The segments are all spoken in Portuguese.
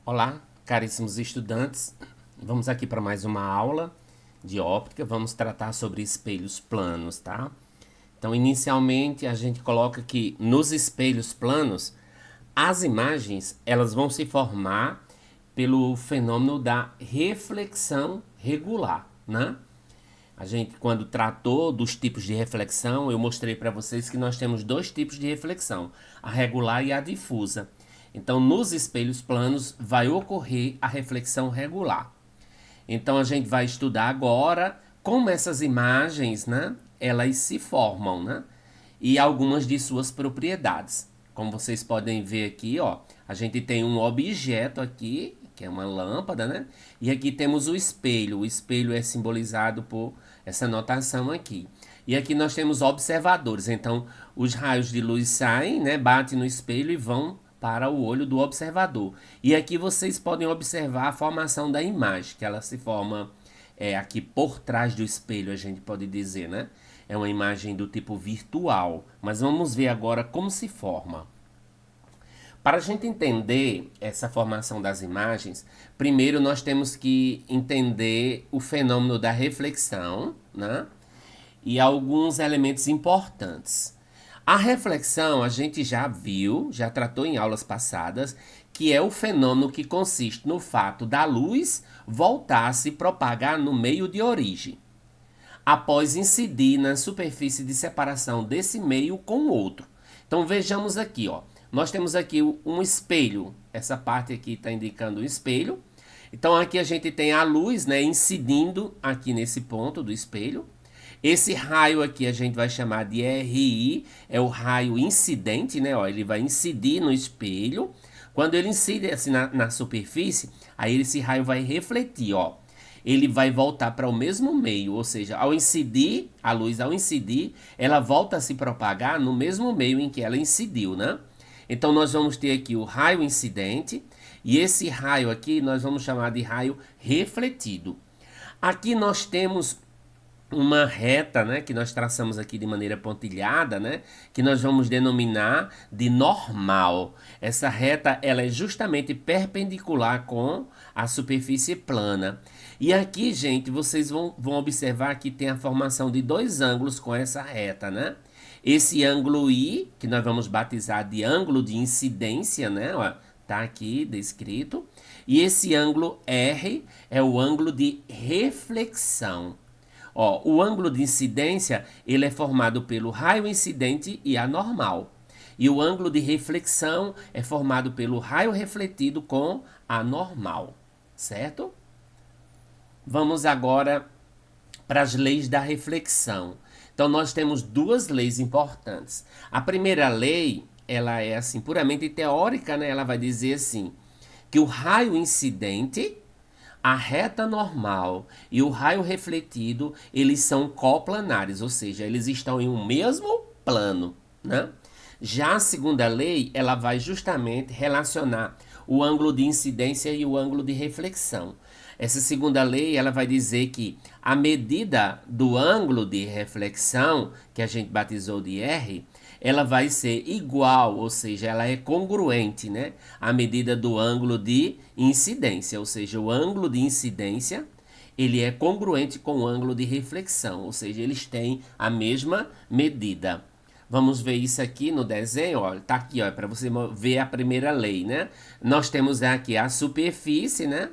Olá, caríssimos estudantes. Vamos aqui para mais uma aula de óptica. Vamos tratar sobre espelhos planos, tá? Então, inicialmente, a gente coloca que nos espelhos planos, as imagens, elas vão se formar pelo fenômeno da reflexão regular, né? A gente, quando tratou dos tipos de reflexão, eu mostrei para vocês que nós temos dois tipos de reflexão, a regular e a difusa. Então, nos espelhos planos vai ocorrer a reflexão regular. Então, a gente vai estudar agora como essas imagens, né, elas se formam, né, e algumas de suas propriedades. Como vocês podem ver aqui, ó, a gente tem um objeto aqui, que é uma lâmpada, né? E aqui temos o espelho. O espelho é simbolizado por essa notação aqui. E aqui nós temos observadores. Então, os raios de luz saem, né? Batem no espelho e vão para o olho do observador. E aqui vocês podem observar a formação da imagem, que ela se forma aqui por trás do espelho, a gente pode dizer, né? É uma imagem do tipo virtual. Mas vamos ver agora como se forma. Para a gente entender essa formação das imagens, primeiro nós temos que entender o fenômeno da reflexão, né? E alguns elementos importantes. A reflexão a gente já viu, já tratou em aulas passadas, que é o fenômeno que consiste no fato da luz voltar a se propagar no meio de origem, após incidir na superfície de separação desse meio com o outro. Então vejamos aqui, ó. Nós temos aqui um espelho. Essa parte aqui está indicando o espelho. Então aqui a gente tem a luz, né, incidindo aqui nesse ponto do espelho. Esse raio aqui a gente vai chamar de RI, é o raio incidente, né? Ó, ele vai incidir no espelho. Quando ele incide assim na superfície, aí esse raio vai refletir, ó. Ele vai voltar para o mesmo meio, ou seja, ao incidir, a luz ao incidir, ela volta a se propagar no mesmo meio em que ela incidiu, né? Então nós vamos ter aqui o raio incidente e esse raio aqui nós vamos chamar de raio refletido. Aqui nós temos uma reta, né, que nós traçamos aqui de maneira pontilhada, né, que nós vamos denominar de normal. Essa reta ela é justamente perpendicular com a superfície plana. E aqui, gente, vocês vão observar que tem a formação de dois ângulos com essa reta, né? Esse ângulo I, que nós vamos batizar de ângulo de incidência, né? Ó, tá aqui descrito. E esse ângulo R é o ângulo de reflexão. Ó, o ângulo de incidência ele é formado pelo raio incidente e a normal. E o ângulo de reflexão é formado pelo raio refletido com a normal, certo? Vamos agora para as leis da reflexão. Então nós temos duas leis importantes. A primeira lei, ela é assim puramente teórica, né? Ela vai dizer assim, que o raio incidente, a reta normal e o raio refletido, eles são coplanares, ou seja, eles estão em um mesmo plano, né? Já a segunda lei, ela vai justamente relacionar o ângulo de incidência e o ângulo de reflexão. Essa segunda lei, ela vai dizer que a medida do ângulo de reflexão, que a gente batizou de R, ela vai ser igual, ou seja, ela é congruente, né, à medida do ângulo de incidência, ou seja, o ângulo de incidência, ele é congruente com o ângulo de reflexão, ou seja, eles têm a mesma medida. Vamos ver isso aqui no desenho, ó, tá aqui, ó, para você ver a primeira lei, né? Nós temos aqui a superfície, né?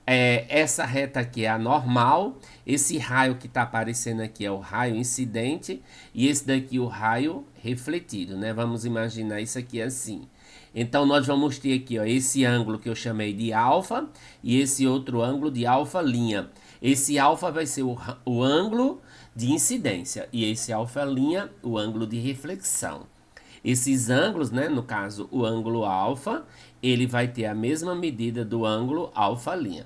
Essa reta aqui é a normal, esse raio que está aparecendo aqui é o raio incidente e esse daqui o raio refletido, né? Vamos imaginar isso aqui assim. Então nós vamos ter aqui, ó, esse ângulo que eu chamei de alfa e esse outro ângulo de alfa linha. Esse alfa vai ser o ângulo de incidência e esse alfa linha o ângulo de reflexão. Esses ângulos, né, no caso o ângulo alfa, ele vai ter a mesma medida do ângulo alfa linha.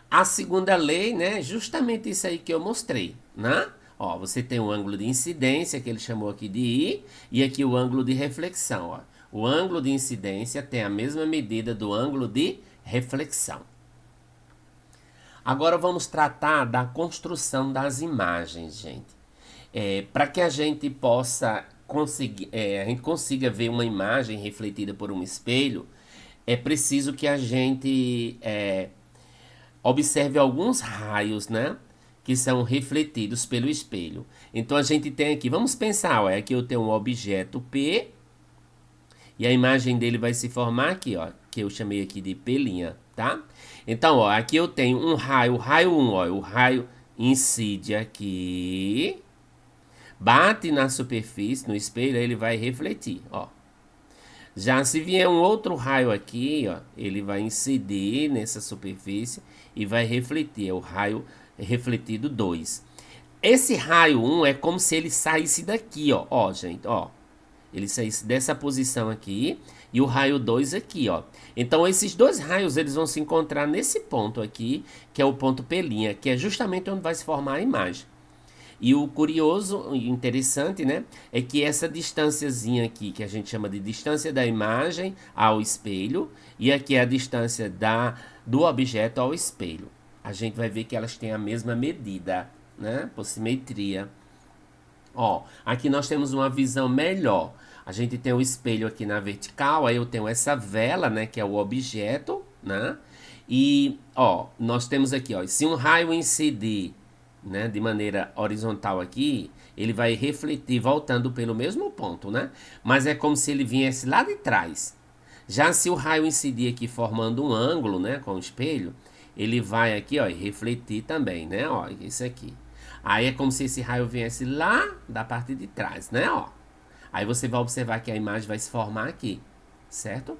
A segunda lei, né, justamente isso aí que eu mostrei, né? Ó, você tem o ângulo de incidência, que ele chamou aqui de I, e aqui o ângulo de reflexão, ó. O ângulo de incidência tem a mesma medida do ângulo de reflexão. Agora vamos tratar da construção das imagens, gente. Para que a gente possa conseguir, a gente consiga ver uma imagem refletida por um espelho, é preciso que a gente observe alguns raios, né? Que são refletidos pelo espelho. Então a gente tem aqui, vamos pensar, ó, aqui eu tenho um objeto P e a imagem dele vai se formar aqui, ó, que eu chamei aqui de P', tá? Então, ó, aqui eu tenho um raio, raio 1, ó, o raio incide aqui, bate na superfície, no espelho, aí ele vai refletir, ó. Já se vier um outro raio aqui, ó, ele vai incidir nessa superfície e vai refletir, é o raio refletido 2. Esse raio 1 é como se ele saísse daqui, ó, gente, ó. Ele saísse dessa posição aqui e o raio 2 aqui, ó. Então esses dois raios eles vão se encontrar nesse ponto aqui, que é o ponto P', que é justamente onde vai se formar a imagem. E o curioso e interessante, né, é que essa distânciazinha aqui, que a gente chama de distância da imagem ao espelho, e aqui é a distância do objeto ao espelho. A gente vai ver que elas têm a mesma medida, né, por simetria. Ó, aqui nós temos uma visão melhor. A gente tem o espelho aqui na vertical, aí eu tenho essa vela, né, que é o objeto, né? E, ó, nós temos aqui, ó, se um raio incidir, né, de maneira horizontal aqui, ele vai refletir voltando pelo mesmo ponto, né? Mas é como se ele viesse lá de trás. Já se o raio incidir aqui formando um ângulo, né, com o espelho, ele vai aqui, ó, e refletir também, né? Ó, isso aqui. Aí é como se esse raio viesse lá da parte de trás, né? Ó. Aí você vai observar que a imagem vai se formar aqui, certo?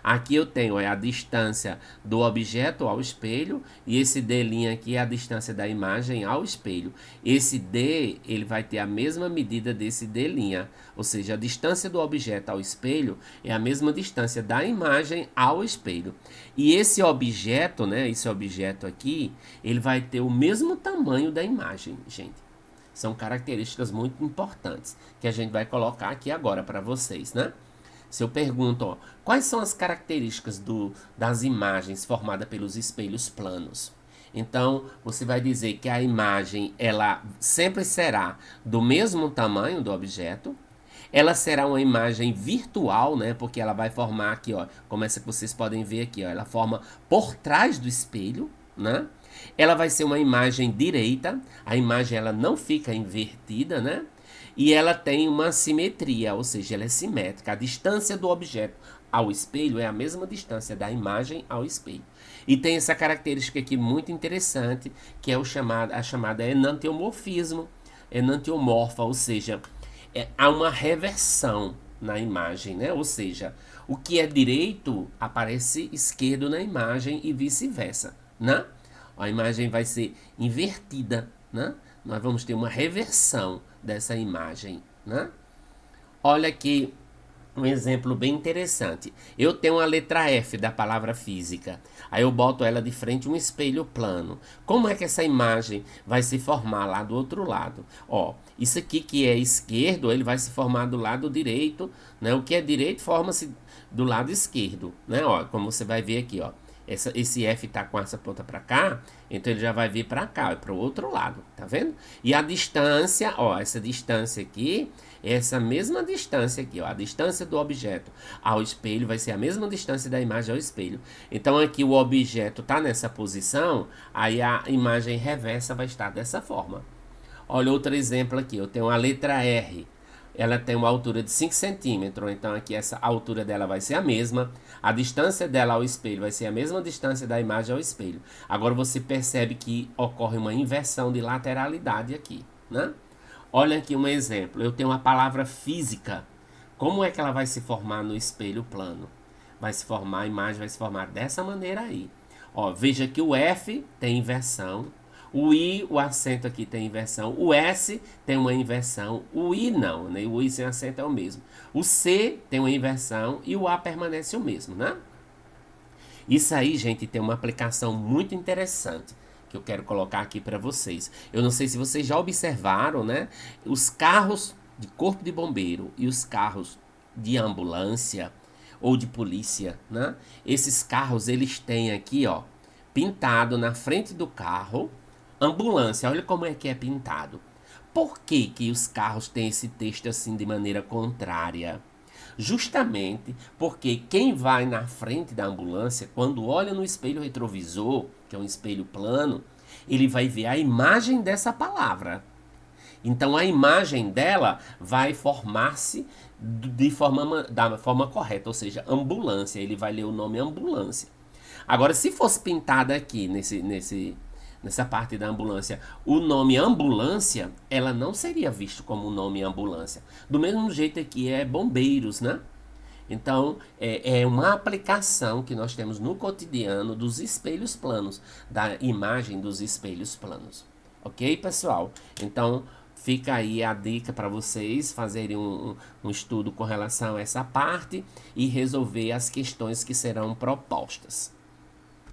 Aqui eu tenho a distância do objeto ao espelho e esse D' aqui é a distância da imagem ao espelho. Esse D, ele vai ter a mesma medida desse D', ou seja, a distância do objeto ao espelho é a mesma distância da imagem ao espelho. E esse objeto, né, esse objeto aqui, ele vai ter o mesmo tamanho da imagem, gente. São características muito importantes que a gente vai colocar aqui agora para vocês, né? Se eu pergunto, ó, quais são as características das imagens formadas pelos espelhos planos? Então, você vai dizer que a imagem, ela sempre será do mesmo tamanho do objeto. Ela será uma imagem virtual, né? Porque ela vai formar aqui, ó, como essa que vocês podem ver aqui, ó, ela forma por trás do espelho, né? Ela vai ser uma imagem direita, a imagem ela não fica invertida, né? E ela tem uma simetria, ou seja, ela é simétrica. A distância do objeto ao espelho é a mesma distância da imagem ao espelho. E tem essa característica aqui muito interessante, que é a chamada enantiomorfismo, enantiomorfa, ou seja, há uma reversão na imagem, né? Ou seja, o que é direito aparece esquerdo na imagem e vice-versa, né? A imagem vai ser invertida, né? Nós vamos ter uma reversão dessa imagem, né? Olha aqui um exemplo bem interessante. Eu tenho a letra F da palavra física. Aí eu boto ela de frente a um espelho plano. Como é que essa imagem vai se formar lá do outro lado? Ó, isso aqui que é esquerdo, ele vai se formar do lado direito, né? O que é direito forma-se do lado esquerdo, né? Ó, como você vai ver aqui, ó. Esse F tá com essa ponta para cá, então ele já vai vir para cá, para o outro lado, tá vendo? E a distância, ó, essa distância aqui, essa mesma distância aqui, ó, a distância do objeto ao espelho vai ser a mesma distância da imagem ao espelho. Então aqui o objeto tá nessa posição, aí a imagem reversa vai estar dessa forma. Olha outro exemplo aqui, eu tenho a letra R. Ela tem uma altura de 5 centímetros, então aqui essa altura dela vai ser a mesma, a distância dela ao espelho vai ser a mesma distância da imagem ao espelho. Agora você percebe que ocorre uma inversão de lateralidade aqui, né? Olha aqui um exemplo, eu tenho a palavra física. Como é que ela vai se formar no espelho plano? Vai se formar, a imagem vai se formar dessa maneira aí. Ó, veja que o F tem inversão. O I, o acento aqui tem inversão. O S tem uma inversão. O I não, né? O I sem acento é o mesmo. O C tem uma inversão e o A permanece o mesmo, né? Isso aí, gente, tem uma aplicação muito interessante que eu quero colocar aqui para vocês. Eu não sei se vocês já observaram, né? Os carros de corpo de bombeiro e os carros de ambulância ou de polícia, né? Esses carros, eles têm aqui, ó, pintado na frente do carro ambulância. Olha como é que é pintado. Por que que os carros têm esse texto assim de maneira contrária? Justamente porque quem vai na frente da ambulância, quando olha no espelho retrovisor, que é um espelho plano, ele vai ver a imagem dessa palavra. Então a imagem dela vai formar-se da forma correta, ou seja, ambulância. Ele vai ler o nome ambulância. Agora, se fosse pintada aqui nessa parte da ambulância o nome ambulância, ela não seria visto como o nome ambulância. Do mesmo jeito aqui é bombeiros, né? Então, é uma aplicação que nós temos no cotidiano dos espelhos planos, da imagem dos espelhos planos. Ok, pessoal? Então, fica aí a dica para vocês fazerem um estudo com relação a essa parte e resolver as questões que serão propostas.